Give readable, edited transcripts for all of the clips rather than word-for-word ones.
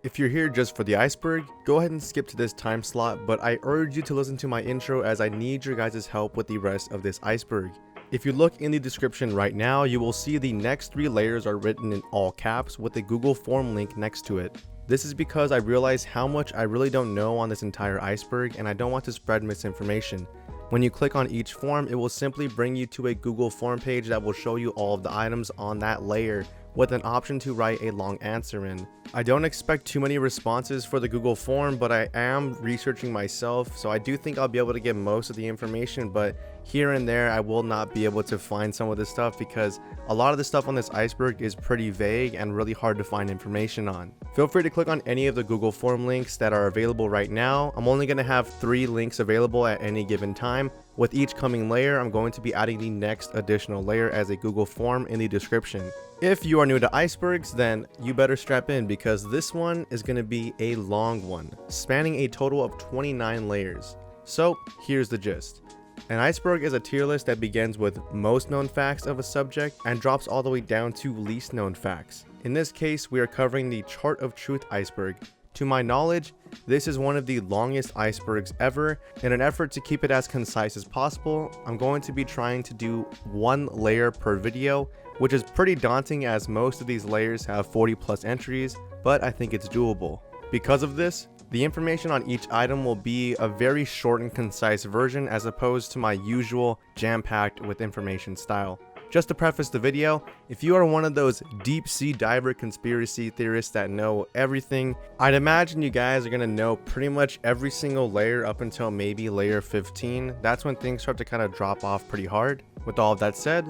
If you're here just for the iceberg, go ahead and skip to this time slot, but I urge you to listen to my intro as I need your guys' help with the rest of this iceberg. If you look in the description right now, you will see the next 3 layers are written in all caps with a Google form link next to it. This is because I realize how much I really don't know on this entire iceberg and I don't want to spread misinformation. When you click on each form, it will simply bring you to a Google form page that will show you all of the items on that layer with an option to write a long answer in. I don't expect too many responses for the Google form, but I am researching myself, so I do think I'll be able to get most of the information, but here and there I will not be able to find some of this stuff because a lot of the stuff on this iceberg is pretty vague and really hard to find information on. Feel free to click on any of the Google form links that are available right now. I'm only going to have 3 links available at any given time. With each coming layer, I'm going to be adding the next additional layer as a Google form in the description. If you are new to icebergs, then you better strap in because this one is going to be a long one, spanning a total of 29 layers. So here's the gist. An iceberg is a tier list that begins with most known facts of a subject and drops all the way down to least known facts. In this case, we are covering the Chart of Truth iceberg. To my knowledge, this is one of the longest icebergs ever. In an effort to keep it as concise as possible, I'm going to be trying to do 1 layer per video, which is pretty daunting as most of these layers have 40 plus entries, but I think it's doable. Because of this, the information on each item will be a very short and concise version as opposed to my usual jam-packed with information style. Just to preface the video, if you are one of those deep sea diver conspiracy theorists that know everything, I'd imagine you guys are going to know pretty much every single layer up until maybe layer 15. That's when things start to kind of drop off pretty hard. With all of that said,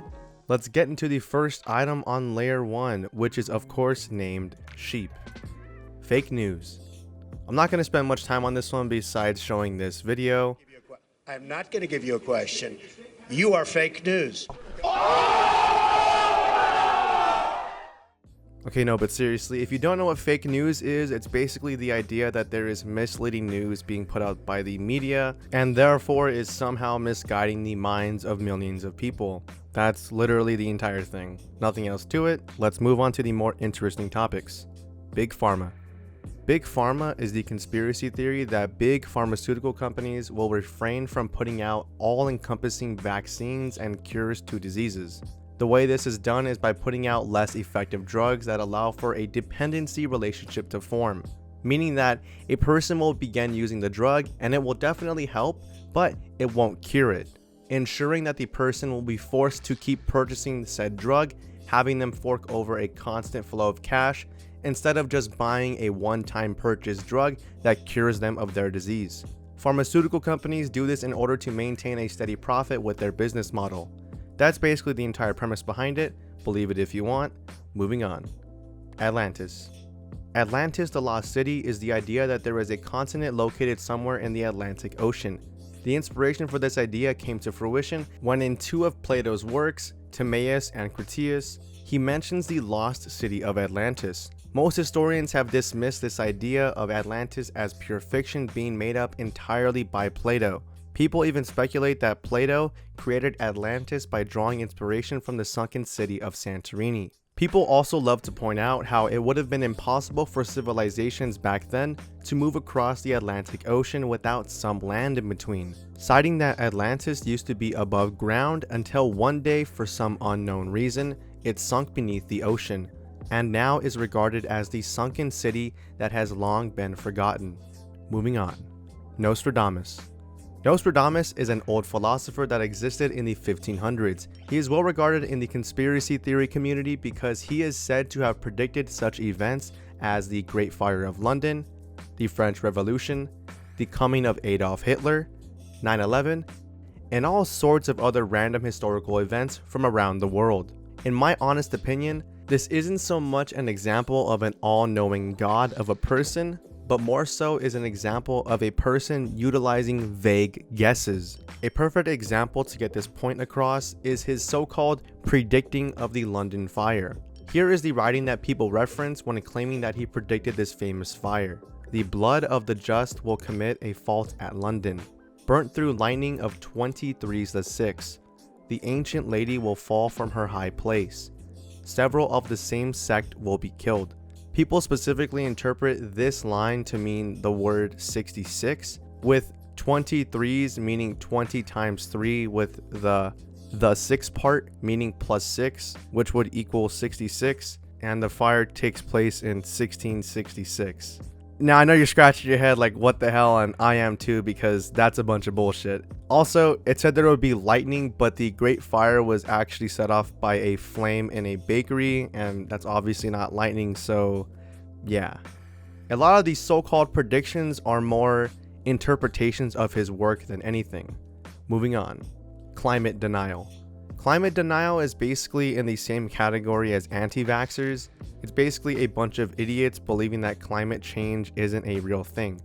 let's get into the first item on layer 1, which is of course named sheep. Fake news. I'm not going to spend much time on this one besides showing this video. I'm not going to give you a question. You are fake news. Okay, no, but seriously, if you don't know what fake news is, it's basically the idea that there is misleading news being put out by the media and therefore is somehow misguiding the minds of millions of people. That's literally the entire thing. Nothing else to it. Let's move on to the more interesting topics. Big Pharma. Big Pharma is the conspiracy theory that big pharmaceutical companies will refrain from putting out all-encompassing vaccines and cures to diseases. The way this is done is by putting out less effective drugs that allow for a dependency relationship to form, meaning that a person will begin using the drug and it will definitely help, but it won't cure it, ensuring that the person will be forced to keep purchasing said drug, having them fork over a constant flow of cash instead of just buying a one-time purchase drug that cures them of their disease. Pharmaceutical companies do this in order to maintain a steady profit with their business model. That's basically the entire premise behind it. Believe it if you want. Moving on. Atlantis. Atlantis, the lost city, is the idea that there is a continent located somewhere in the Atlantic Ocean. The inspiration for this idea came to fruition when in 2 of Plato's works, Timaeus and Critias, he mentions the lost city of Atlantis. Most historians have dismissed this idea of Atlantis as pure fiction being made up entirely by Plato. People even speculate that Plato created Atlantis by drawing inspiration from the sunken city of Santorini. People also love to point out how it would have been impossible for civilizations back then to move across the Atlantic Ocean without some land in between, citing that Atlantis used to be above ground until one day, for some unknown reason, it sunk beneath the ocean, and now is regarded as the sunken city that has long been forgotten. Moving on. Nostradamus. Nostradamus is an old philosopher that existed in the 1500s. He is well regarded in the conspiracy theory community because he is said to have predicted such events as the Great Fire of London, the French Revolution, the coming of Adolf Hitler, 9/11, and all sorts of other random historical events from around the world. In my honest opinion, this isn't so much an example of an all-knowing god of a person, but more so is an example of a person utilizing vague guesses. A perfect example to get this point across is his so-called predicting of the London fire. Here is the writing that people reference when claiming that he predicted this famous fire. The blood of the just will commit a fault at London, burnt through lightning of 23/6. The ancient lady will fall from her high place. Several of the same sect will be killed. People specifically interpret this line to mean the word 66, with 23s meaning 20 times 3, with the 6 part meaning plus 6, which would equal 66, and the fire takes place in 1666. Now, I know you're scratching your head like, what the hell, and I am too, because that's a bunch of bullshit. Also, it said there would be lightning, but the Great Fire was actually set off by a flame in a bakery, and that's obviously not lightning, so yeah. A lot of these so-called predictions are more interpretations of his work than anything. Moving on. Climate denial. Climate denial is basically in the same category as anti-vaxxers. It's basically a bunch of idiots believing that climate change isn't a real thing.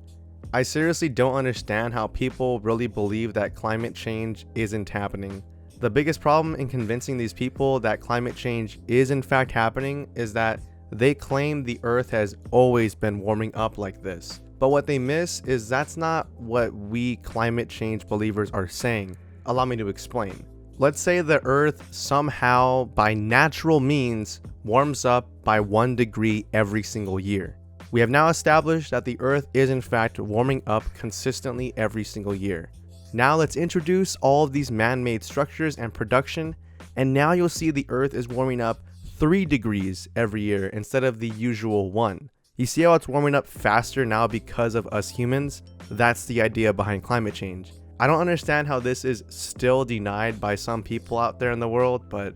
I seriously don't understand how people really believe that climate change isn't happening. The biggest problem in convincing these people that climate change is in fact happening is that they claim the earth has always been warming up like this. But what they miss is that's not what we climate change believers are saying. Allow me to explain. Let's say the earth somehow, by natural means, warms up by 1 degree every single year. We have now established that the earth is in fact warming up consistently every single year. Now let's introduce all of these man-made structures and production, and now you'll see the earth is warming up 3 degrees every year instead of the usual 1. You see how it's warming up faster now because of us humans? That's the idea behind climate change. I don't understand how this is still denied by some people out there in the world, but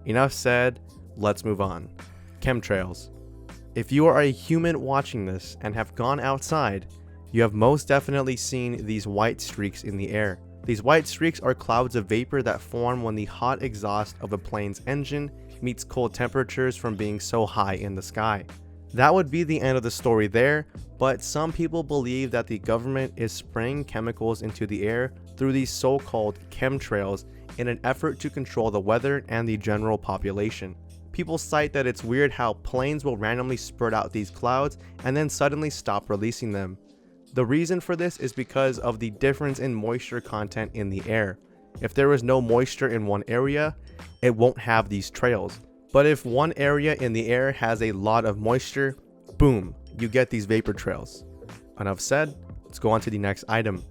enough said, let's move on. Chemtrails. If you are a human watching this and have gone outside, you have most definitely seen these white streaks in the air. These white streaks are clouds of vapor that form when the hot exhaust of a plane's engine meets cold temperatures from being so high in the sky. That would be the end of the story there, but some people believe that the government is spraying chemicals into the air through these so-called chemtrails in an effort to control the weather and the general population. People cite that it's weird how planes will randomly spurt out these clouds and then suddenly stop releasing them. The reason for this is because of the difference in moisture content in the air. If there is no moisture in one area, it won't have these trails. But if one area in the air has a lot of moisture, boom, you get these vapor trails. Enough said, let's go on to the next item.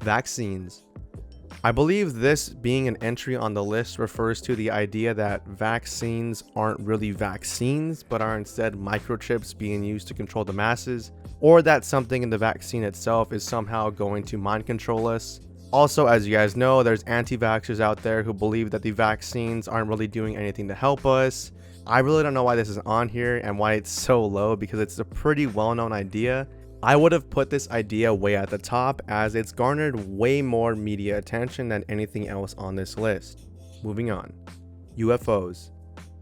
Vaccines. I believe this being an entry on the list refers to the idea that vaccines aren't really vaccines, but are instead microchips being used to control the masses, or that something in the vaccine itself is somehow going to mind control us. Also, as you guys know, there's anti-vaxxers out there who believe that the vaccines aren't really doing anything to help us. I really don't know why this is on here and why it's so low, because it's a pretty well-known idea. I would have put this idea way at the top as it's garnered way more media attention than anything else on this list. Moving on. UFOs.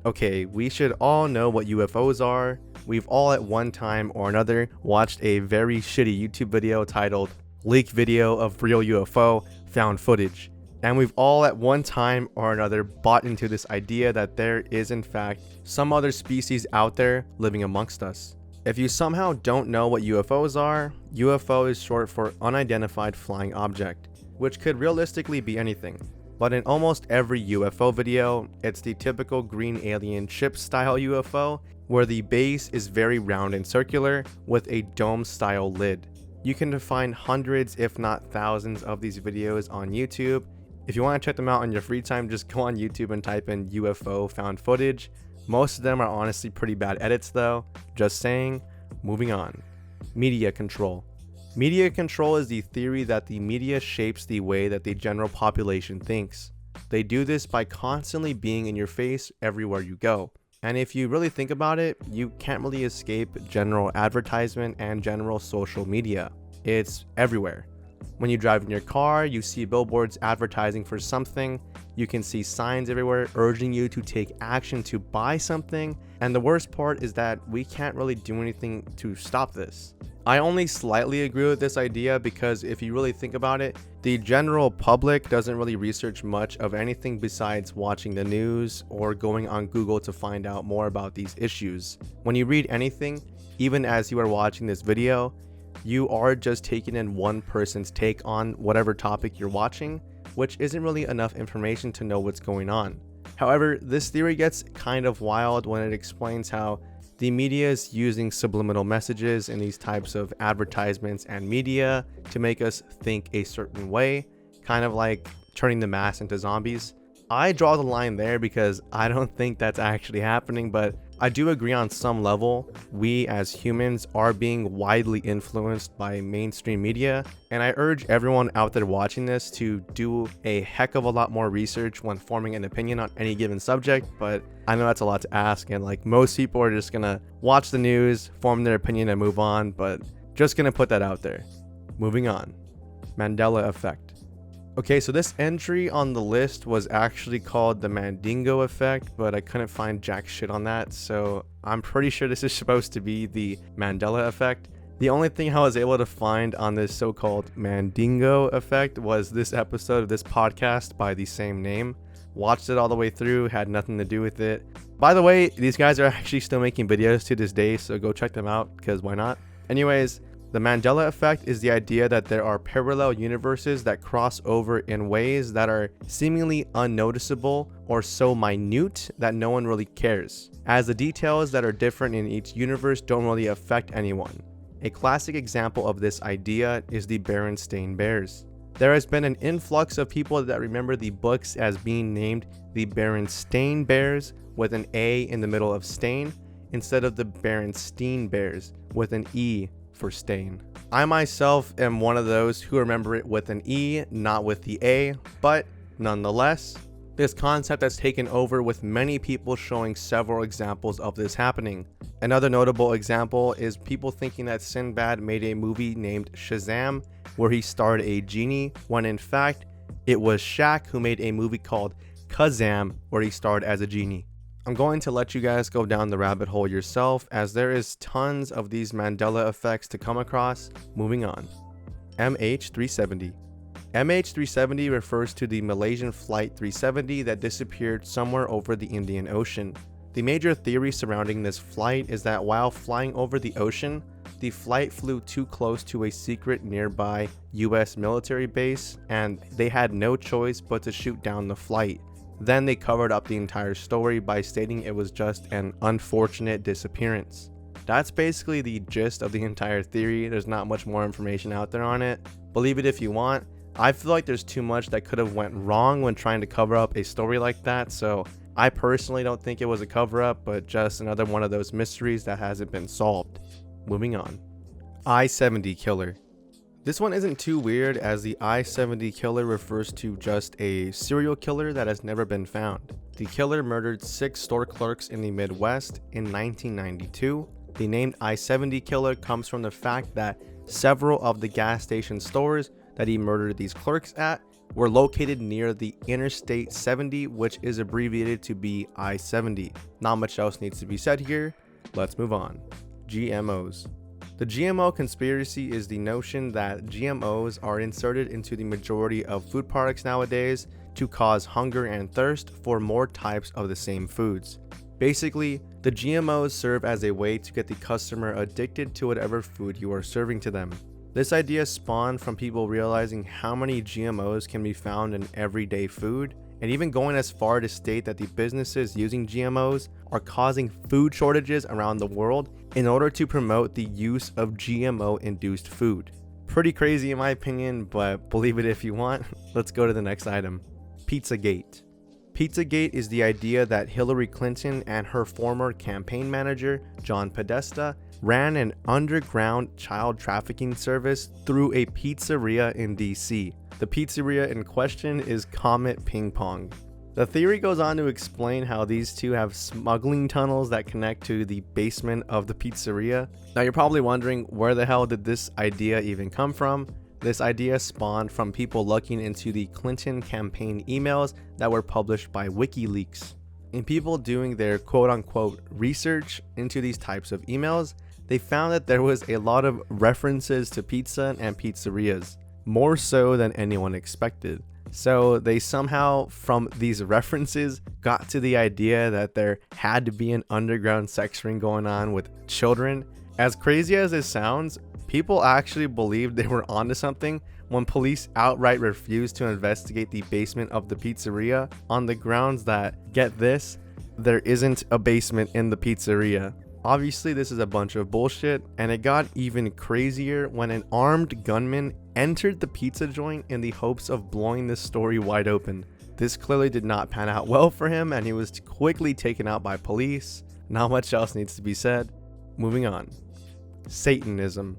Okay, we should all know what UFOs are. We've all at one time or another watched a very shitty YouTube video titled "Leaked Video of Real UFO Found Footage." And we've all at one time or another bought into this idea that there is in fact some other species out there living amongst us. If you somehow don't know what UFOs are, UFO is short for Unidentified Flying Object, which could realistically be anything. But in almost every UFO video, it's the typical green alien ship style UFO, where the base is very round and circular with a dome style lid. You can find hundreds if not thousands of these videos on YouTube. If you want to check them out on your free time, just go on YouTube and type in UFO found footage. Most of them are honestly pretty bad edits though, just saying. Moving on. Media control. Media control is the theory that the media shapes the way that the general population thinks. They do this by constantly being in your face everywhere you go. And if you really think about it, you can't really escape general advertisement and general social media. It's everywhere. When you drive in your car, you see billboards advertising for something. You can see signs everywhere urging you to take action to buy something. And the worst part is that we can't really do anything to stop this. I only slightly agree with this idea because if you really think about it, the general public doesn't really research much of anything besides watching the news or going on Google to find out more about these issues. When you read anything, even as you are watching this video, you are just taking in one person's take on whatever topic you're watching, which isn't really enough information to know what's going on. However, this theory gets kind of wild when it explains how The media is using subliminal messages in these types of advertisements and media to make us think a certain way, kind of like turning the mass into zombies. I draw the line there because I don't think that's actually happening, but I do agree on some level. We as humans are being widely influenced by mainstream media, and I urge everyone out there watching this to do a heck of a lot more research when forming an opinion on any given subject. But I know that's a lot to ask, and like most people are just gonna watch the news, form their opinion, and move on, but just gonna put that out there. Moving on. Mandela effect. Okay, so this entry on the list was actually called the Mandingo effect, but I couldn't find jack shit on that, so I'm pretty sure this is supposed to be the Mandela effect. The only thing I was able to find on this so-called Mandingo effect was this episode of this podcast by the same name. Watched it all the way through, had nothing to do with it. By the way, these guys are actually still making videos to this day, so go check them out, because why not? Anyways, the Mandela effect is the idea that there are parallel universes that cross over in ways that are seemingly unnoticeable or so minute that no one really cares, as the details that are different in each universe don't really affect anyone. A classic example of this idea is the Berenstain Bears. There has been an influx of people that remember the books as being named the Berenstain Bears with an A in the middle of stain, instead of the Berenstein Bears with an E for stain. I myself am one of those who remember it with an E, not with the A, but nonetheless, this concept has taken over, with many people showing several examples of this happening. Another notable example is people thinking that Sinbad made a movie named Shazam where he starred a genie, when in fact it was Shaq who made a movie called Kazam where he starred as a genie. I'm going to let you guys go down the rabbit hole yourself, as there is tons of these Mandela effects to come across. Moving on. MH370. MH370 refers to the Malaysian Flight 370 that disappeared somewhere over the Indian Ocean. The major theory surrounding this flight is that while flying over the ocean, the flight flew too close to a secret nearby US military base, and they had no choice but to shoot down the flight. Then they covered up the entire story by stating it was just an unfortunate disappearance. That's basically the gist of the entire theory. There's not much more information out there on it. Believe it if you want. I feel like there's too much that could have went wrong when trying to cover up a story like that, so I personally don't think it was a cover up, but just another one of those mysteries that hasn't been solved. Moving on. I-70 killer. This one isn't too weird, as the I-70 killer refers to just a serial killer that has never been found. The killer murdered 6 store clerks in the Midwest in 1992. The name I-70 killer comes from the fact that several of the gas station stores that he murdered these clerks at were located near the Interstate 70, which is abbreviated to be I-70. Not much else needs to be said here. Let's move on. GMOs. The GMO conspiracy is the notion that GMOs are inserted into the majority of food products nowadays to cause hunger and thirst for more types of the same foods. Basically, the GMOs serve as a way to get the customer addicted to whatever food you are serving to them. This idea spawned from people realizing how many GMOs can be found in everyday food, and even going as far to state that the businesses using GMOs are causing food shortages around the world in order to promote the use of GMO-induced food. Pretty crazy in my opinion, but believe it if you want. Let's go to the next item. Pizzagate. Pizzagate is the idea that Hillary Clinton and her former campaign manager, John Podesta, ran an underground child trafficking service through a pizzeria in DC. The pizzeria in question is Comet Ping Pong. The theory goes on to explain how these two have smuggling tunnels that connect to the basement of the pizzeria. Now you're probably wondering, where the hell did this idea even come from? This idea spawned from people looking into the Clinton campaign emails that were published by WikiLeaks. In people doing their quote-unquote research into these types of emails, they found that there was a lot of references to pizza and pizzerias, more so than anyone expected. So they somehow, from these references, got to the idea that there had to be an underground sex ring going on with children. As crazy as this sounds, people actually believed they were onto something when police outright refused to investigate the basement of the pizzeria on the grounds that, get this, there isn't a basement in the pizzeria. Obviously, this is a bunch of bullshit, and it got even crazier when an armed gunman entered the pizza joint in the hopes of blowing the story wide open. This clearly did not pan out well for him, and he was quickly taken out by police. Not much else needs to be said. Moving on. Satanism.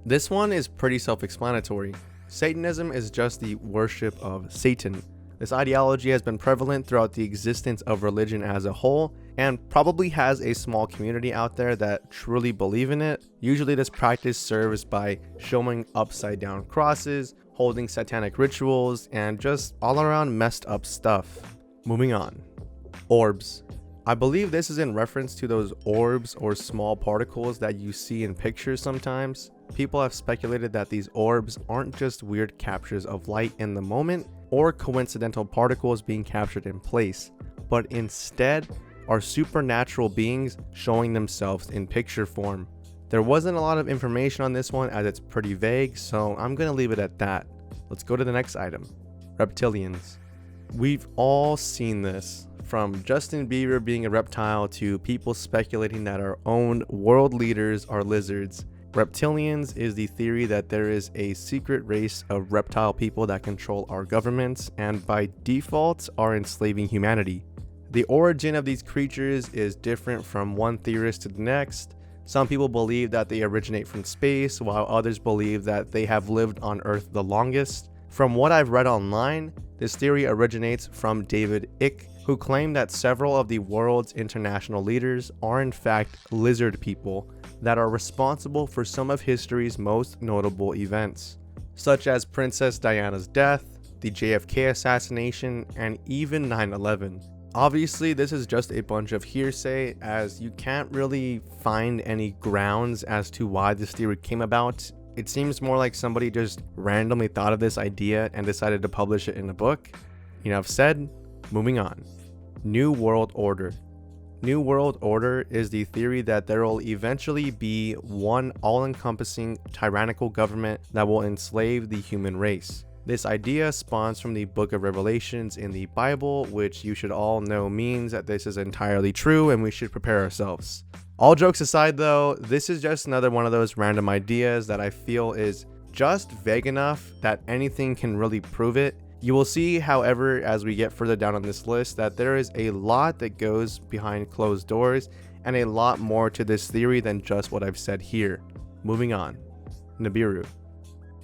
This one is pretty self-explanatory. Satanism is just the worship of Satan. This ideology has been prevalent throughout the existence of religion as a whole, and probably has a small community out there that truly believe in it. Usually this practice serves by showing upside down crosses, holding satanic rituals, and just all around messed up stuff. Moving on. Orbs. I believe this is in reference to those orbs or small particles that you see in pictures sometimes. People have speculated that these orbs aren't just weird captures of light in the moment or coincidental particles being captured in place, but instead are supernatural beings showing themselves in picture form. There wasn't a lot of information on this one as it's pretty vague, so I'm gonna leave it at that. Let's go to the next item. Reptilians. We've all seen this, from Justin Bieber being a reptile to people speculating that our own world leaders are lizards. Reptilians is the theory that there is a secret race of reptile people that control our governments and by default are enslaving humanity. The origin of these creatures is different from one theorist to the next. Some people believe that they originate from space, while others believe that they have lived on Earth the longest. From what I've read online, this theory originates from David Icke, who claimed that several of the world's international leaders are in fact lizard people that are responsible for some of history's most notable events, such as Princess Diana's death, the JFK assassination, and even 9/11. Obviously, this is just a bunch of hearsay, as you can't really find any grounds as to why this theory came about. It seems more like somebody just randomly thought of this idea and decided to publish it in a book. Enough said, moving on. New World Order. New World Order is the theory that there will eventually be one all-encompassing tyrannical government that will enslave the human race. This idea spawns from the book of Revelations in the Bible, which you should all know means that this is entirely true and we should prepare ourselves. All jokes aside though, this is just another one of those random ideas that I feel is just vague enough that anything can really prove it. You will see, however, as we get further down on this list, that there is a lot that goes behind closed doors and a lot more to this theory than just what I've said here. Moving on. Nibiru.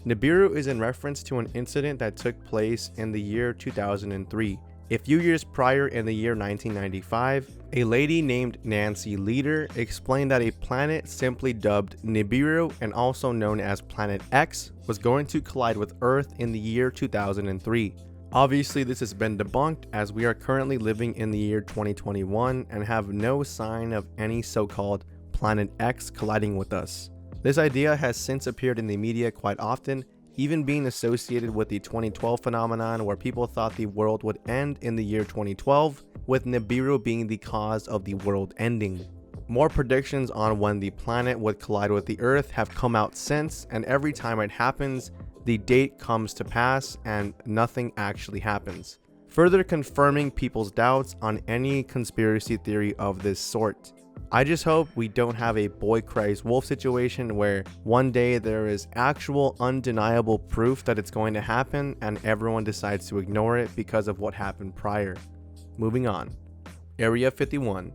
Nibiru is in reference to an incident that took place in the year 2003. A few years prior, in the year 1995, a lady named Nancy Leader explained that a planet simply dubbed Nibiru and also known as Planet X was going to collide with Earth in the year 2003. Obviously, this has been debunked as we are currently living in the year 2021 and have no sign of any so-called Planet X colliding with us. This idea has since appeared in the media quite often, even being associated with the 2012 phenomenon where people thought the world would end in the year 2012, with Nibiru being the cause of the world ending. More predictions on when the planet would collide with the Earth have come out since, and every time it happens, the date comes to pass and nothing actually happens, further confirming people's doubts on any conspiracy theory of this sort. I just hope we don't have a boy cries wolf situation where one day there is actual undeniable proof that it's going to happen and everyone decides to ignore it because of what happened prior. Moving on. Area 51.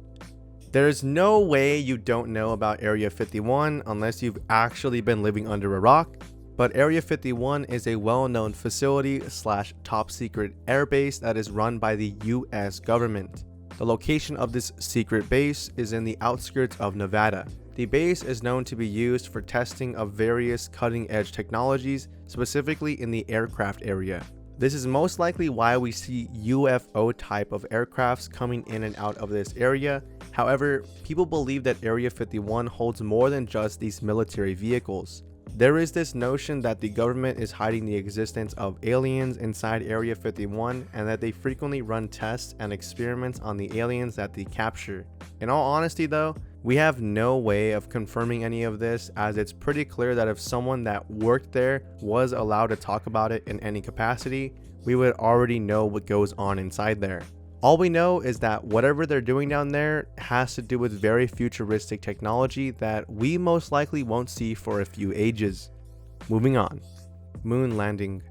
There's no way you don't know about Area 51 unless you've actually been living under a rock, but Area 51 is a well-known facility / top secret airbase that is run by the US government. The location of this secret base is in the outskirts of Nevada. The base is known to be used for testing of various cutting-edge technologies, specifically in the aircraft area. This is most likely why we see UFO type of aircrafts coming in and out of this area. However, people believe that Area 51 holds more than just these military vehicles. There is this notion that the government is hiding the existence of aliens inside Area 51 and that they frequently run tests and experiments on the aliens that they capture. In all honesty though, we have no way of confirming any of this, as it's pretty clear that if someone that worked there was allowed to talk about it in any capacity, we would already know what goes on inside there. All we know is that whatever they're doing down there has to do with very futuristic technology that we most likely won't see for a few ages. Moving on. Moon landing.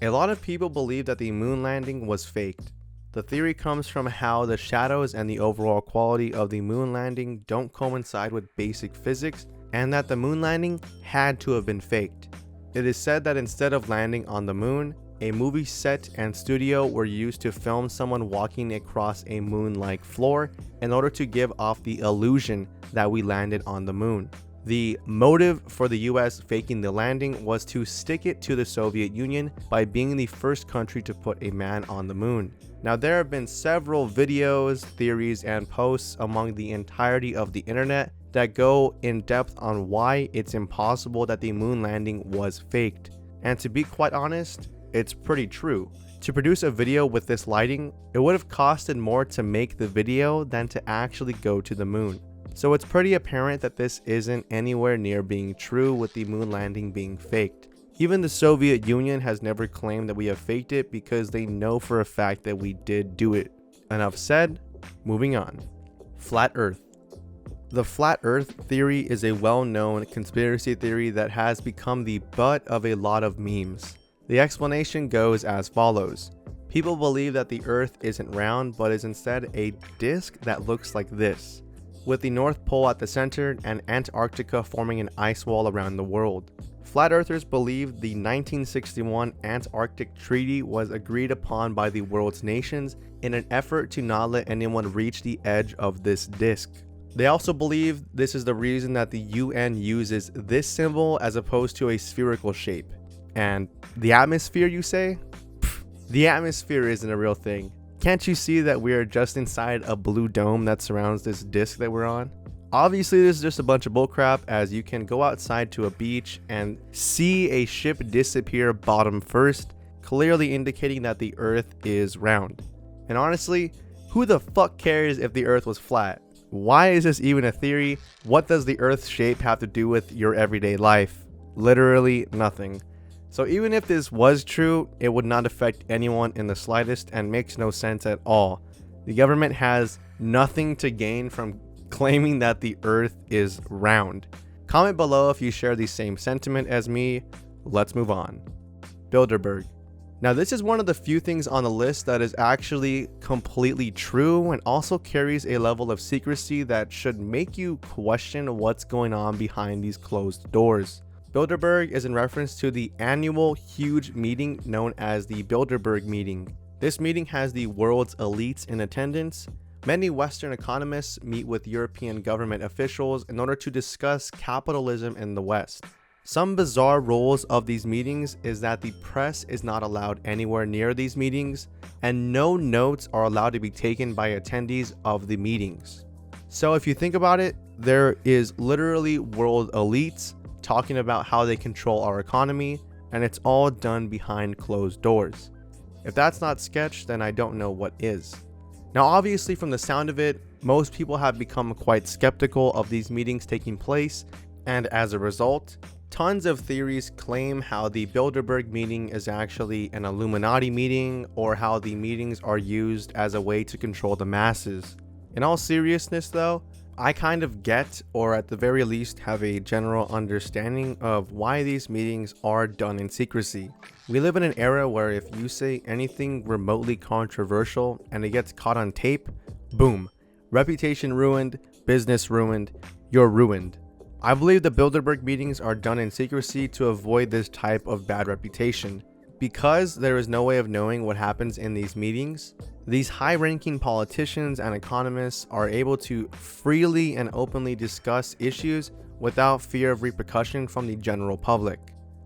A lot of people believe that the moon landing was faked. The theory comes from how the shadows and the overall quality of the moon landing don't coincide with basic physics, and that the moon landing had to have been faked. It is said that instead of landing on the moon, a movie set and studio were used to film someone walking across a moon-like floor in order to give off the illusion that we landed on the moon. The motive for the US faking the landing was to stick it to the Soviet Union by being the first country to put a man on the moon. Now, there have been several videos, theories, and posts among the entirety of the internet that go in depth on why it's impossible that the moon landing was faked. And to be quite honest, it's pretty true. To produce a video with this lighting, it would have costed more to make the video than to actually go to the moon. So it's pretty apparent that this isn't anywhere near being true with the moon landing being faked. Even the Soviet Union has never claimed that we have faked it because they know for a fact that we did do it. Enough said, moving on. Flat Earth. The Flat Earth theory is a well-known conspiracy theory that has become the butt of a lot of memes. The explanation goes as follows. People believe that the Earth isn't round but is instead a disc that looks like this, with the North Pole at the center and Antarctica forming an ice wall around the world. Flat Earthers believe the 1961 Antarctic Treaty was agreed upon by the world's nations in an effort to not let anyone reach the edge of this disc. They also believe this is the reason that the UN uses this symbol as opposed to a spherical shape. And the atmosphere, you say? Pfft, the atmosphere isn't a real thing. Can't you see that we are just inside a blue dome that surrounds this disc that we're on? Obviously, this is just a bunch of bullcrap, as you can go outside to a beach and see a ship disappear bottom first, clearly indicating that the Earth is round. And honestly, who the fuck cares if the Earth was flat? Why is this even a theory? What does the Earth's shape have to do with your everyday life? Literally nothing. So even if this was true, it would not affect anyone in the slightest and makes no sense at all. The government has nothing to gain from claiming that the Earth is round. Comment below if you share the same sentiment as me. Let's move on. Bilderberg. Now, this is one of the few things on the list that is actually completely true and also carries a level of secrecy that should make you question what's going on behind these closed doors. Bilderberg is in reference to the annual huge meeting known as the Bilderberg meeting. This meeting has the world's elites in attendance. Many Western economists meet with European government officials in order to discuss capitalism in the West. Some bizarre rules of these meetings is that the press is not allowed anywhere near these meetings, and no notes are allowed to be taken by attendees of the meetings. So if you think about it, there is literally world elites talking about how they control our economy, and it's all done behind closed doors. If that's not sketch, then I don't know what is. Now, obviously, from the sound of it, most people have become quite skeptical of these meetings taking place, and as a result, tons of theories claim how the Bilderberg meeting is actually an Illuminati meeting, or how the meetings are used as a way to control the masses. In all seriousness though, I kind of get, or at the very least have a general understanding of why these meetings are done in secrecy. We live in an era where if you say anything remotely controversial and it gets caught on tape, boom, reputation ruined, business ruined, you're ruined. I believe the Bilderberg meetings are done in secrecy to avoid this type of bad reputation. Because there is no way of knowing what happens in these meetings, these high-ranking politicians and economists are able to freely and openly discuss issues without fear of repercussion from the general public.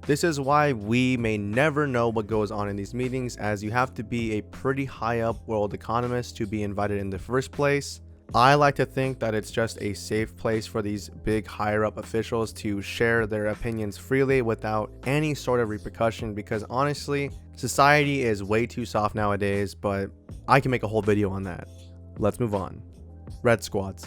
This is why we may never know what goes on in these meetings, as you have to be a pretty high-up world economist to be invited in the first place. I like to think that it's just a safe place for these big higher up officials to share their opinions freely without any sort of repercussion, because honestly, society is way too soft nowadays, but I can make a whole video on that. Let's move on. Red Squads.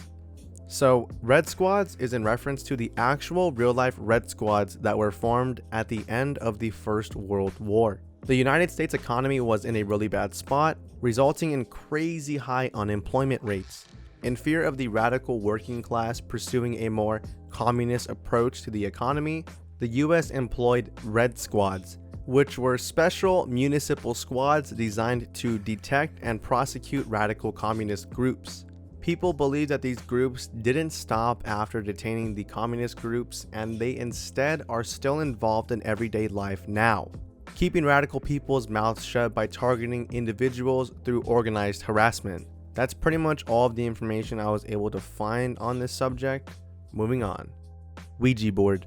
So, Red Squads is in reference to the actual real life Red Squads that were formed at the end of the First World War. The United States economy was in a really bad spot, resulting in crazy high unemployment rates. In fear of the radical working class pursuing a more communist approach to the economy, the US employed Red Squads, which were special municipal squads designed to detect and prosecute radical communist groups. People believe that these groups didn't stop after detaining the communist groups, and they instead are still involved in everyday life now, keeping radical people's mouths shut by targeting individuals through organized harassment. That's pretty much all of the information I was able to find on this subject. Moving on. Ouija board.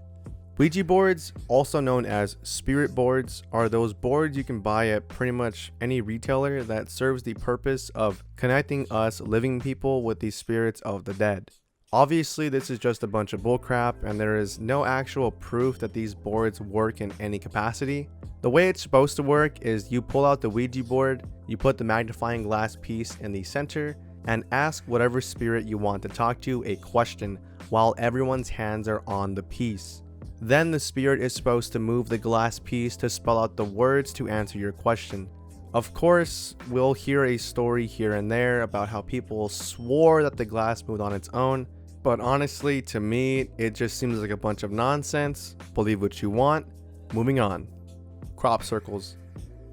Ouija boards, also known as spirit boards, are those boards you can buy at pretty much any retailer that serves the purpose of connecting us living people with the spirits of the dead. Obviously, this is just a bunch of bullcrap, and there is no actual proof that these boards work in any capacity. The way it's supposed to work is you pull out the Ouija board, you put the magnifying glass piece in the center, and ask whatever spirit you want to talk to a question while everyone's hands are on the piece. Then the spirit is supposed to move the glass piece to spell out the words to answer your question. Of course, we'll hear a story here and there about how people swore that the glass moved on its own, but honestly, to me, it just seems like a bunch of nonsense. Believe what you want. Moving on. Crop circles.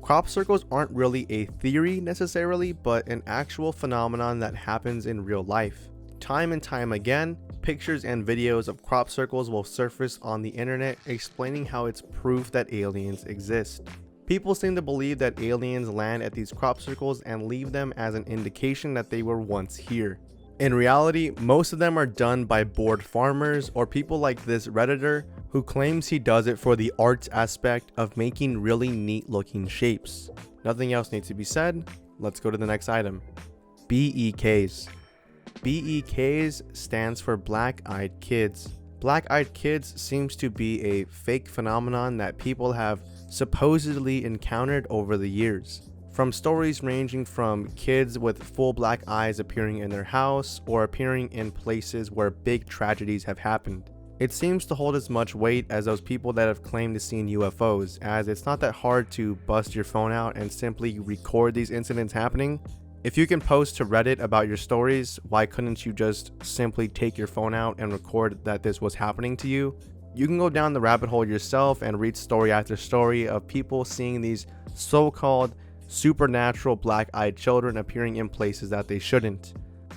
Crop circles aren't really a theory necessarily, but an actual phenomenon that happens in real life. Time and time again, pictures and videos of crop circles will surface on the internet explaining how it's proof that aliens exist. People seem to believe that aliens land at these crop circles and leave them as an indication that they were once here. In reality, most of them are done by bored farmers or people like this Redditor who claims he does it for the arts aspect of making really neat looking shapes. Nothing else needs to be said. Let's go to the next item. BEKs. BEKs stands for Black-Eyed Kids. Black-Eyed Kids seems to be a fake phenomenon that people have supposedly encountered over the years. From stories ranging from kids with full black eyes appearing in their house or appearing in places where big tragedies have happened. It seems to hold as much weight as those people that have claimed to see UFOs, as it's not that hard to bust your phone out and simply record these incidents happening. If you can post to Reddit about your stories, why couldn't you just simply take your phone out and record that this was happening to you? You can go down the rabbit hole yourself and read story after story of people seeing these so-called supernatural black-eyed children appearing in places that they shouldn't.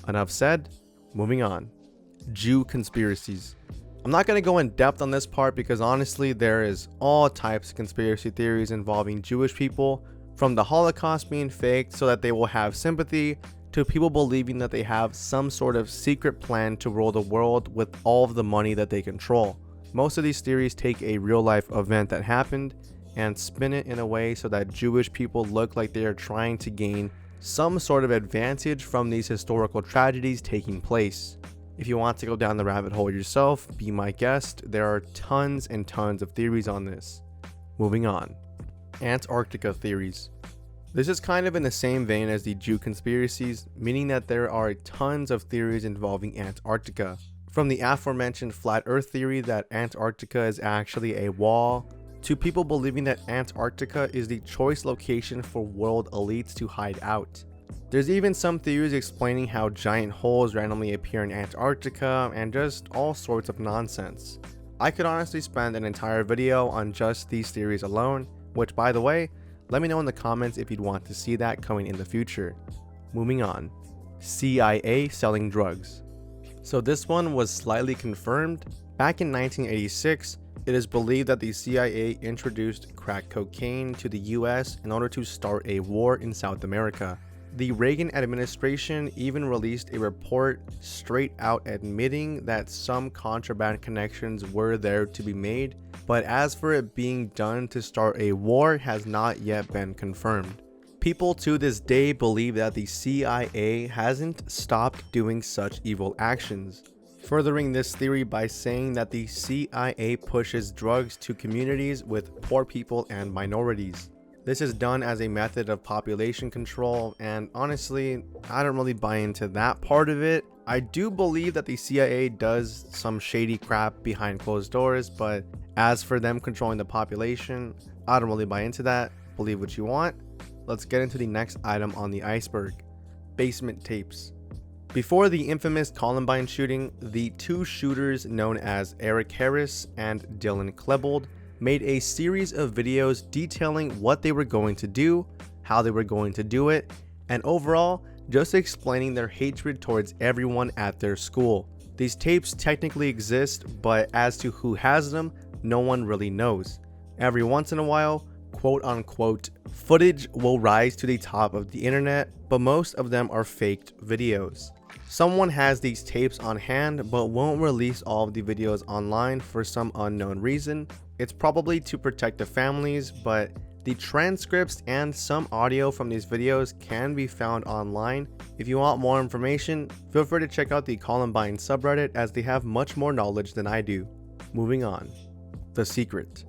Enough said, moving on. Jew conspiracies. I'm not going to go in depth on this part because honestly there is all types of conspiracy theories involving Jewish people, from the Holocaust being faked so that they will have sympathy, to people believing that they have some sort of secret plan to rule the world with all of the money that they control. Most of these theories take a real life event that happened and spin it in a way so that Jewish people look like they are trying to gain some sort of advantage from these historical tragedies taking place. If you want to go down the rabbit hole yourself, be my guest. There are tons and tons of theories on this. Moving on. Antarctica theories. This is kind of in the same vein as the Jew conspiracies, meaning that there are tons of theories involving Antarctica. From the aforementioned flat earth theory that Antarctica is actually a wall, to people believing that Antarctica is the choice location for world elites to hide out. There's even some theories explaining how giant holes randomly appear in Antarctica and just all sorts of nonsense. I could honestly spend an entire video on just these theories alone, which by the way, let me know in the comments if you'd want to see that coming in the future. Moving on. CIA selling drugs. So this one was slightly confirmed. Back in 1986, it is believed that the CIA introduced crack cocaine to the US in order to start a war in South America. The Reagan administration even released a report straight out admitting that some contraband connections were there to be made, but as for it being done to start a war has not yet been confirmed. People to this day believe that the CIA hasn't stopped doing such evil actions, furthering this theory by saying that the CIA pushes drugs to communities with poor people and minorities. This is done as a method of population control, and honestly, I don't really buy into that part of it. I do believe that the CIA does some shady crap behind closed doors, but as for them controlling the population, I don't really buy into that. believe what you want. Let's get into the next item on the iceberg: basement tapes. Before the infamous Columbine shooting, the two shooters known as Eric Harris and Dylan Klebold made a series of videos detailing what they were going to do, how they were going to do it, and overall, just explaining their hatred towards everyone at their school. These tapes technically exist, but as to who has them, no one really knows. Every once in a while, quote unquote, footage will rise to the top of the internet, but most of them are faked videos. Someone has these tapes on hand but won't release all of the videos online for some unknown reason. It's probably to protect the families, but the transcripts and some audio from these videos can be found online. If you want more information, feel free to check out the Columbine subreddit, as they have much more knowledge than I do. Moving on. The Secret.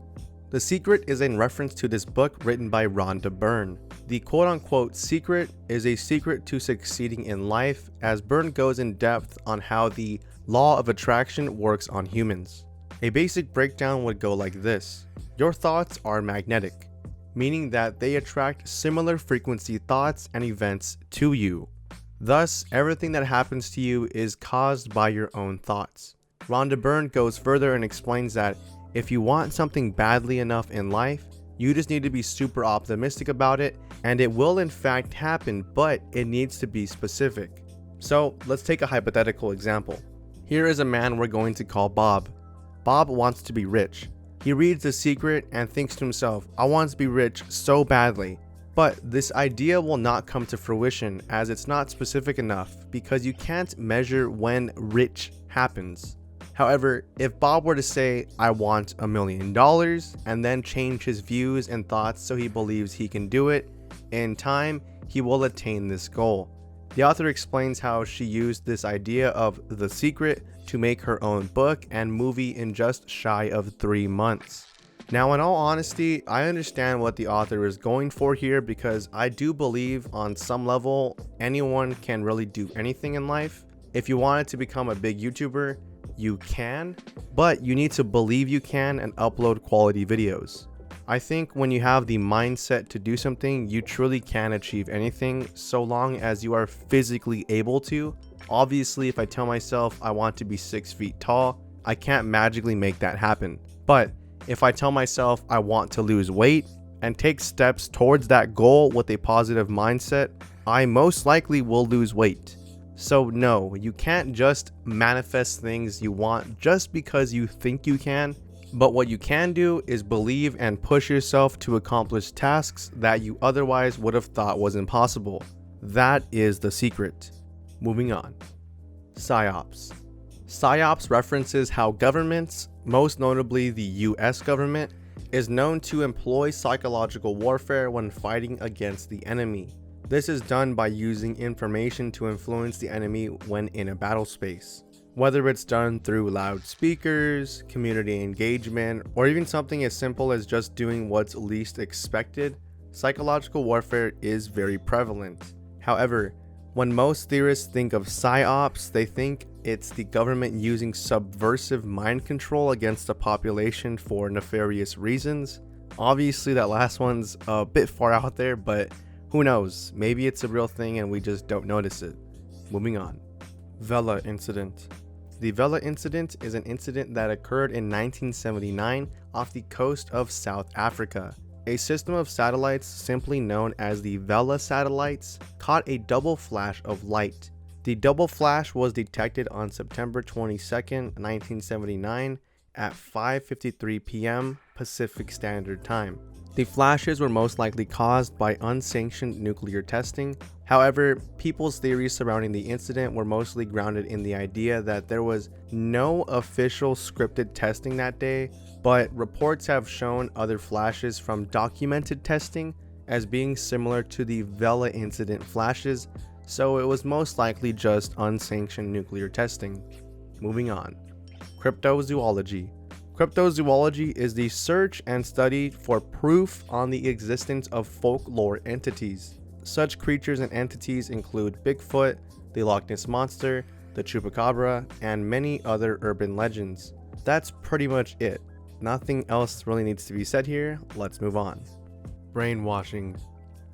The Secret is in reference to this book written by Rhonda Byrne. The quote-unquote secret is a secret to succeeding in life, as Byrne goes in depth on how the law of attraction works on humans. A basic breakdown would go like this: your thoughts are magnetic, meaning that they attract similar frequency thoughts and events to you. Thus, everything that happens to you is caused by your own thoughts. Rhonda Byrne goes further and explains that if you want something badly enough in life, you just need to be super optimistic about it, and it will in fact happen, but it needs to be specific. So let's take a hypothetical example. Here is a man we're going to call Bob. Bob wants to be rich. He reads The Secret and thinks to himself, I want to be rich so badly. But this idea will not come to fruition, as it's not specific enough, because you can't measure when rich happens. However, if Bob were to say, I want $1 million, and then change his views and thoughts so he believes he can do it, in time, he will attain this goal. The author explains how she used this idea of The Secret to make her own book and movie in just shy of 3 months. Now, in all honesty, I understand what the author is going for here, because I do believe on some level anyone can really do anything in life. If you wanted to become a big YouTuber, you can, but you need to believe you can and upload quality videos. I think when you have the mindset to do something, you truly can achieve anything, so long as you are physically able to. Obviously, if I tell myself I want to be 6 feet tall, I can't magically make that happen. But if I tell myself I want to lose weight and take steps towards that goal with a positive mindset, I most likely will lose weight. So no, you can't just manifest things you want just because you think you can. But what you can do is believe and push yourself to accomplish tasks that you otherwise would have thought was impossible. That is the secret. Moving on. PSYOPs. PSYOPs references how governments, most notably the US government, is known to employ psychological warfare when fighting against the enemy. This is done by using information to influence the enemy when in a battle space. Whether it's done through loudspeakers, community engagement, or even something as simple as just doing what's least expected, psychological warfare is very prevalent. However, when most theorists think of PSYOPs, they think it's the government using subversive mind control against the population for nefarious reasons. Obviously, that last one's a bit far out there, but who knows? Maybe it's a real thing and we just don't notice it. Moving on. Vela incident. The Vela incident is an incident that occurred in 1979 off the coast of South Africa. A system of satellites, simply known as the Vela satellites, caught a double flash of light. The double flash was detected on September 22nd, 1979 at 5:53 p.m. Pacific Standard Time. The flashes were most likely caused by unsanctioned nuclear testing. However, people's theories surrounding the incident were mostly grounded in the idea that there was no official scripted testing that day, but reports have shown other flashes from documented testing as being similar to the Vela incident flashes, so it was most likely just unsanctioned nuclear testing. Moving on. Cryptozoology. Cryptozoology is the search and study for proof on the existence of folklore entities. Such creatures and entities include Bigfoot, the Loch Ness Monster, the Chupacabra, and many other urban legends. That's pretty much it. Nothing else really needs to be said here. Let's move on. Brainwashing.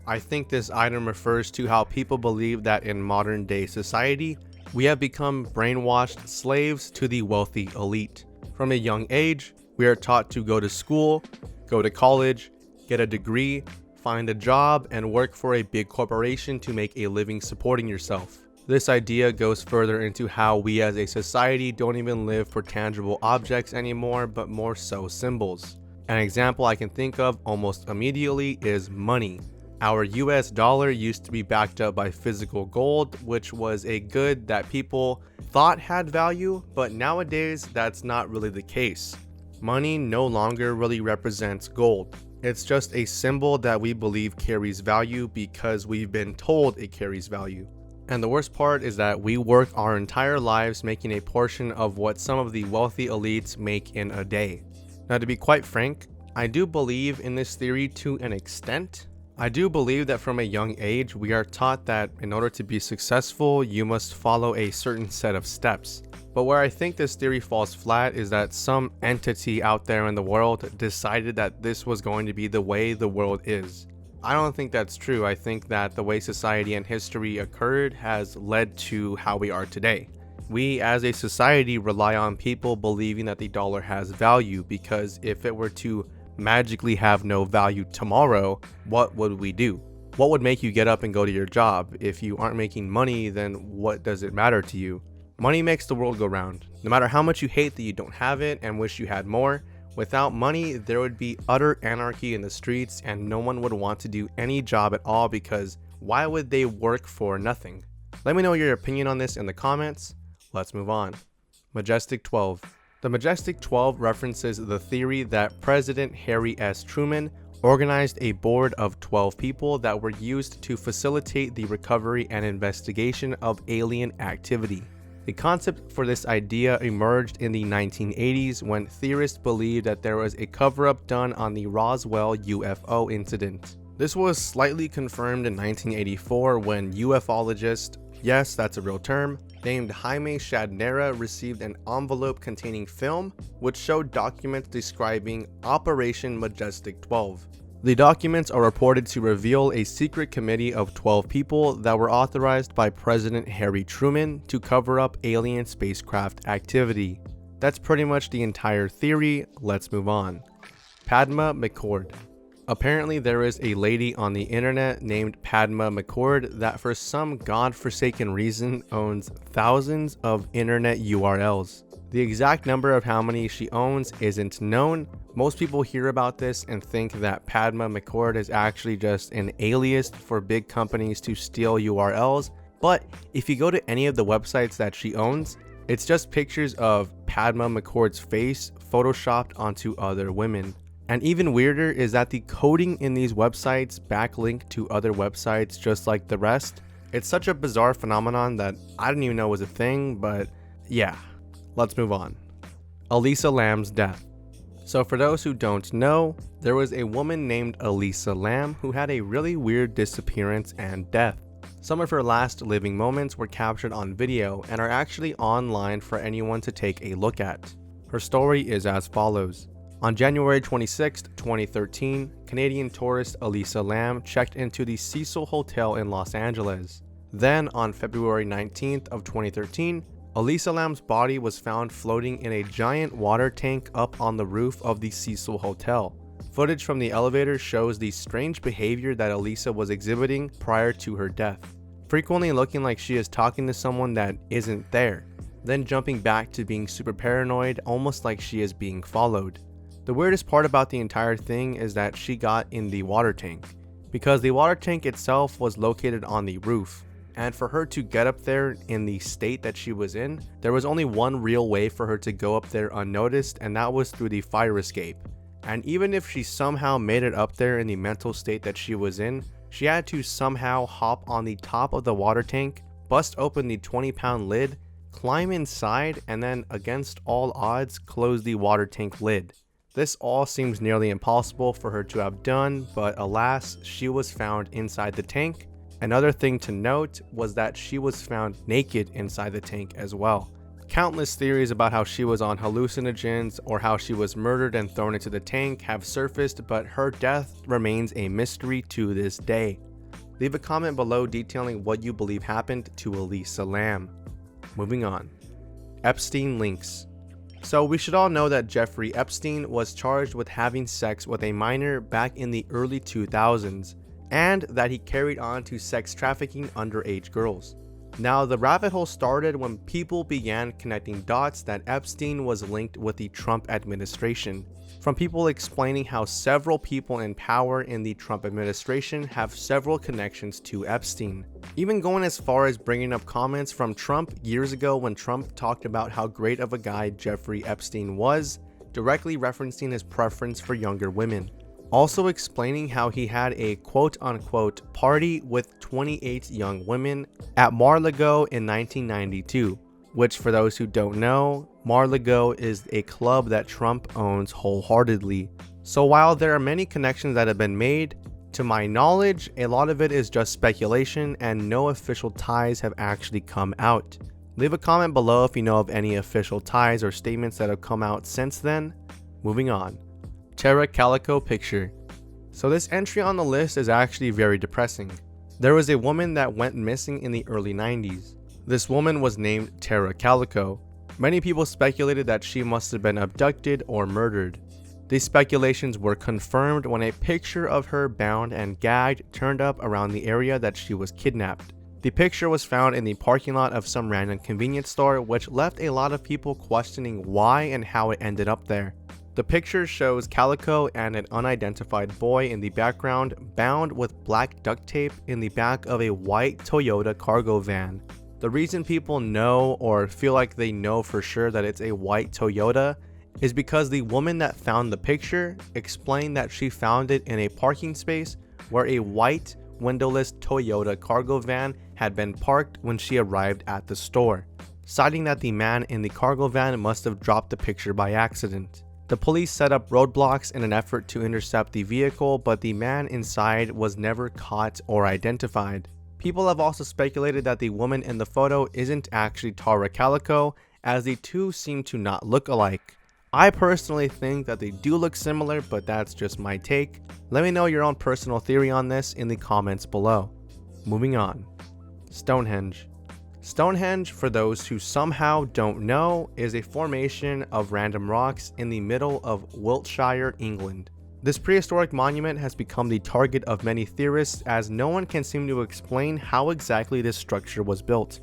I think this item refers to how people believe that in modern day society, we have become brainwashed slaves to the wealthy elite. From a young age, we are taught to go to school, go to college, get a degree, find a job, and work for a big corporation to make a living supporting yourself. This idea goes further into how we as a society don't even live for tangible objects anymore, but more so symbols. An example I can think of almost immediately is money. Our US dollar used to be backed up by physical gold, which was a good that people thought had value, but nowadays that's not really the case. Money no longer really represents gold. It's just a symbol that we believe carries value because we've been told it carries value. And the worst part is that we work our entire lives making a portion of what some of the wealthy elites make in a day. Now, to be quite frank, I do believe in this theory to an extent. I do believe that from a young age, we are taught that in order to be successful, you must follow a certain set of steps. But where I think this theory falls flat is that some entity out there in the world decided that this was going to be the way the world is. I don't think that's true. I think that the way society and history occurred has led to how we are today. We as a society rely on people believing that the dollar has value, because if it were to magically have no value tomorrow, what would we do? What would make you get up and go to your job? If you aren't making money, then what does it matter to you? Money makes the world go round. No matter how much you hate that you don't have it and wish you had more, without money, there would be utter anarchy in the streets and no one would want to do any job at all, because why would they work for nothing? Let me know your opinion on this in the comments. Let's move on. Majestic 12. The Majestic 12 references the theory that President Harry S. Truman organized a board of 12 people that were used to facilitate the recovery and investigation of alien activity. The concept for this idea emerged in the 1980s when theorists believed that there was a cover-up done on the Roswell UFO incident. This was slightly confirmed in 1984 when ufologist, yes, that's a real term, named Jaime Shadnera received an envelope containing film which showed documents describing Operation Majestic 12. The documents are reported to reveal a secret committee of 12 people that were authorized by President Harry Truman to cover up alien spacecraft activity. That's pretty much the entire theory. Let's move on. Padma McCord. Apparently there is a lady on the internet named Padma McCord that for some godforsaken reason owns thousands of internet URLs. The exact number of how many she owns isn't known. Most people hear about this and think that Padma McCord is actually just an alias for big companies to steal URLs, but if you go to any of the websites that she owns, it's just pictures of Padma McCord's face photoshopped onto other women. And even weirder is that the coding in these websites backlink to other websites just like the rest. It's such a bizarre phenomenon that I didn't even know was a thing, but yeah, let's move on. Elisa Lam's death. So for those who don't know, there was a woman named Elisa Lam who had a really weird disappearance and death. Some of her last living moments were captured on video and are actually online for anyone to take a look at. Her story is as follows. On January 26, 2013, Canadian tourist Elisa Lam checked into the Cecil Hotel in Los Angeles. Then on February 19th of 2013, Elisa Lam's body was found floating in a giant water tank up on the roof of the Cecil Hotel. Footage from the elevator shows the strange behavior that Elisa was exhibiting prior to her death, frequently looking like she is talking to someone that isn't there, then jumping back to being super paranoid, almost like she is being followed. The weirdest part about the entire thing is that she got in the water tank, because the water tank itself was located on the roof. And for her to get up there in the state that she was in, there was only one real way for her to go up there unnoticed, and that was through the fire escape. And even if she somehow made it up there in the mental state that she was in, she had to somehow hop on the top of the water tank, bust open the 20-pound lid, climb inside, and then against all odds close the water tank lid. This all seems nearly impossible for her to have done, but alas, she was found inside the tank. Another thing to note was that she was found naked inside the tank as well. Countless theories about how she was on hallucinogens or how she was murdered and thrown into the tank have surfaced, but her death remains a mystery to this day. Leave a comment below detailing what you believe happened to Elisa Lam. Moving on. Epstein links. So we should all know that Jeffrey Epstein was charged with having sex with a minor back in the early 2000s, and that he carried on to sex trafficking underage girls. Now, the rabbit hole started when people began connecting dots that Epstein was linked with the Trump administration, from people explaining how several people in power in the Trump administration have several connections to Epstein, even going as far as bringing up comments from Trump years ago when Trump talked about how great of a guy Jeffrey Epstein was, directly referencing his preference for younger women. Also explaining how he had a quote-unquote party with 28 young women at Mar-a-Lago in 1992, which, for those who don't know, Mar-a-Lago is a club that Trump owns wholeheartedly. So while there are many connections that have been made, to my knowledge, a lot of it is just speculation and no official ties have actually come out. Leave a comment below if you know of any official ties or statements that have come out since then. Moving on. Tara Calico picture. So this entry on the list is actually very depressing. There was a woman that went missing in the early 90s. This woman was named Tara Calico. Many people speculated that she must have been abducted or murdered. These speculations were confirmed when a picture of her bound and gagged turned up around the area that she was kidnapped. The picture was found in the parking lot of some random convenience store, which left a lot of people questioning why and how it ended up there. The picture shows Calico and an unidentified boy in the background, bound with black duct tape in the back of a white Toyota cargo van. The reason people know or feel like they know for sure that it's a white Toyota is because the woman that found the picture explained that she found it in a parking space where a white windowless Toyota cargo van had been parked when she arrived at the store, citing that the man in the cargo van must have dropped the picture by accident. The police set up roadblocks in an effort to intercept the vehicle, but the man inside was never caught or identified. People have also speculated that the woman in the photo isn't actually Tara Calico, as the two seem to not look alike. I personally think that they do look similar, but that's just my take. Let me know your own personal theory on this in the comments below. Moving on. Stonehenge. Stonehenge, for those who somehow don't know, is a formation of random rocks in the middle of Wiltshire, England. This prehistoric monument has become the target of many theorists, as no one can seem to explain how exactly this structure was built.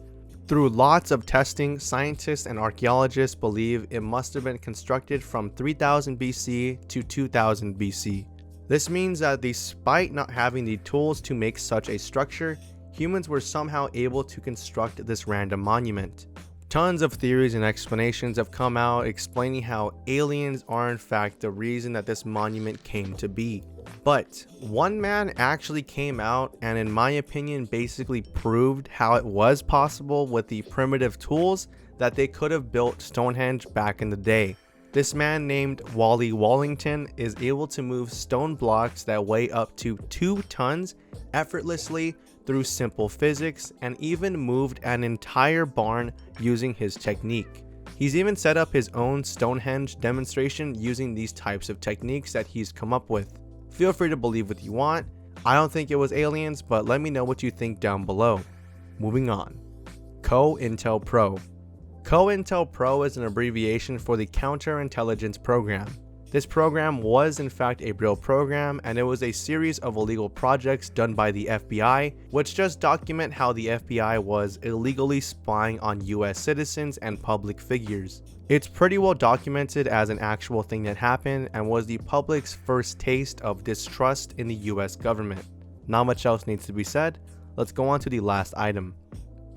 Through lots of testing, scientists and archaeologists believe it must have been constructed from 3000 BC to 2000 BC. This means that despite not having the tools to make such a structure, humans were somehow able to construct this random monument. Tons of theories and explanations have come out explaining how aliens are in fact the reason that this monument came to be. But one man actually came out and, in my opinion, basically proved how it was possible with the primitive tools that they could have built Stonehenge back in the day. This man named Wally Wallington is able to move stone blocks that weigh up to 2 tons effortlessly through simple physics, and even moved an entire barn using his technique. He's even set up his own Stonehenge demonstration using these types of techniques that he's come up with. Feel free to believe what you want. I don't think it was aliens, but let me know what you think down below. Moving on. COINTELPRO. COINTELPRO is an abbreviation for the Counterintelligence Program. This program was in fact a real program, and it was a series of illegal projects done by the FBI, which just document how the FBI was illegally spying on US citizens and public figures. It's pretty well documented as an actual thing that happened and was the public's first taste of distrust in the US government. Not much else needs to be said. Let's go on to the last item.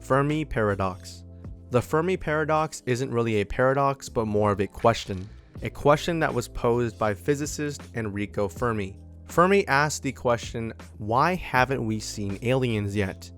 Fermi Paradox. The Fermi Paradox isn't really a paradox, but more of a question. A question that was posed by physicist Enrico Fermi. Fermi asked the question, why haven't we seen aliens yet?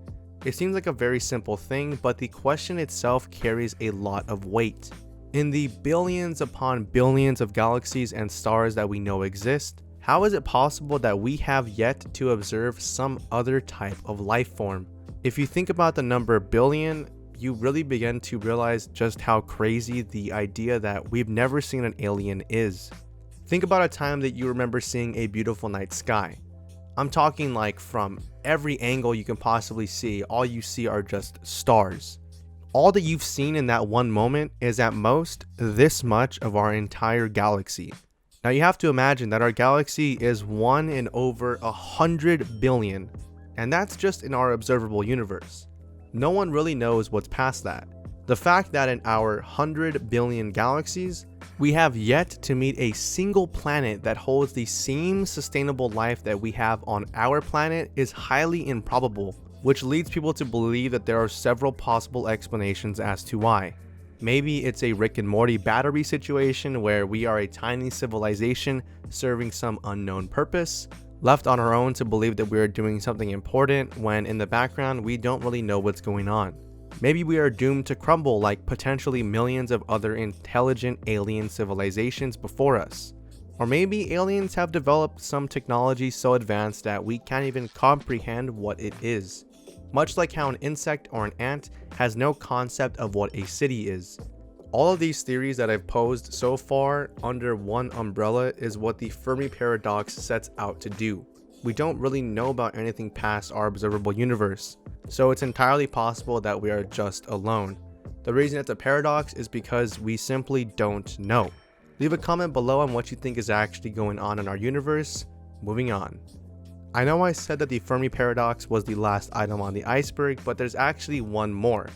It seems like a very simple thing, but the question itself carries a lot of weight. In the billions upon billions of galaxies and stars that we know exist, how is it possible that we have yet to observe some other type of life form? If you think about the number billion, you really begin to realize just how crazy the idea that we've never seen an alien is. Think about a time that you remember seeing a beautiful night sky. I'm talking like from every angle you can possibly see, all you see are just stars. All that you've seen in that one moment is at most this much of our entire galaxy. Now you have to imagine that our galaxy is 1 in over 100 billion, and that's just in our observable universe. No one really knows what's past that. The fact that in our 100 billion galaxies, we have yet to meet a single planet that holds the same sustainable life that we have on our planet is highly improbable, which leads people to believe that there are several possible explanations as to why. Maybe it's a Rick and Morty battery situation where we are a tiny civilization serving some unknown purpose, left on our own to believe that we are doing something important when in the background we don't really know what's going on. Maybe we are doomed to crumble like potentially millions of other intelligent alien civilizations before us. Or maybe aliens have developed some technology so advanced that we can't even comprehend what it is. Much like how an insect or an ant has no concept of what a city is. All of these theories that I've posed so far under one umbrella is what the Fermi paradox sets out to do. We don't really know about anything past our observable universe, so it's entirely possible that we are just alone. The reason it's a paradox is because we simply don't know. Leave a comment below on what you think is actually going on in our universe. Moving on. I know I said that the Fermi paradox was the last item on the iceberg, but there's actually one more.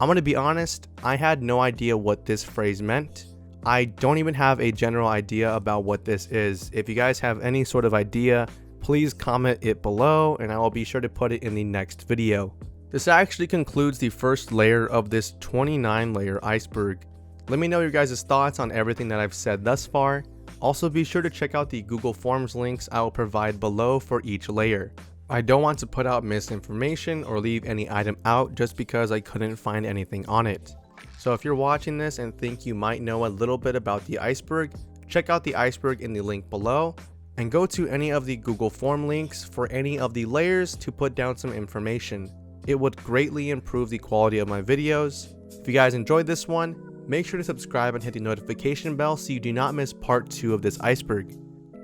I'm gonna be honest, I had no idea what this phrase meant. I don't even have a general idea about what this is. If you guys have any sort of idea, please comment it below and I will be sure to put it in the next video. This actually concludes the first layer of this 29 layer iceberg. Let me know your guys' thoughts on everything that I've said thus far. Also be sure to check out the Google Forms links I will provide below for each layer. I don't want to put out misinformation or leave any item out just because I couldn't find anything on it. So if you're watching this and think you might know a little bit about the iceberg, check out the iceberg in the link below and go to any of the Google Form links for any of the layers to put down some information. It would greatly improve the quality of my videos. If you guys enjoyed this one, make sure to subscribe and hit the notification bell so you do not miss part 2 of this iceberg.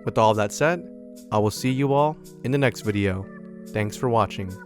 With all of that said, I will see you all in the next video. Thanks for watching.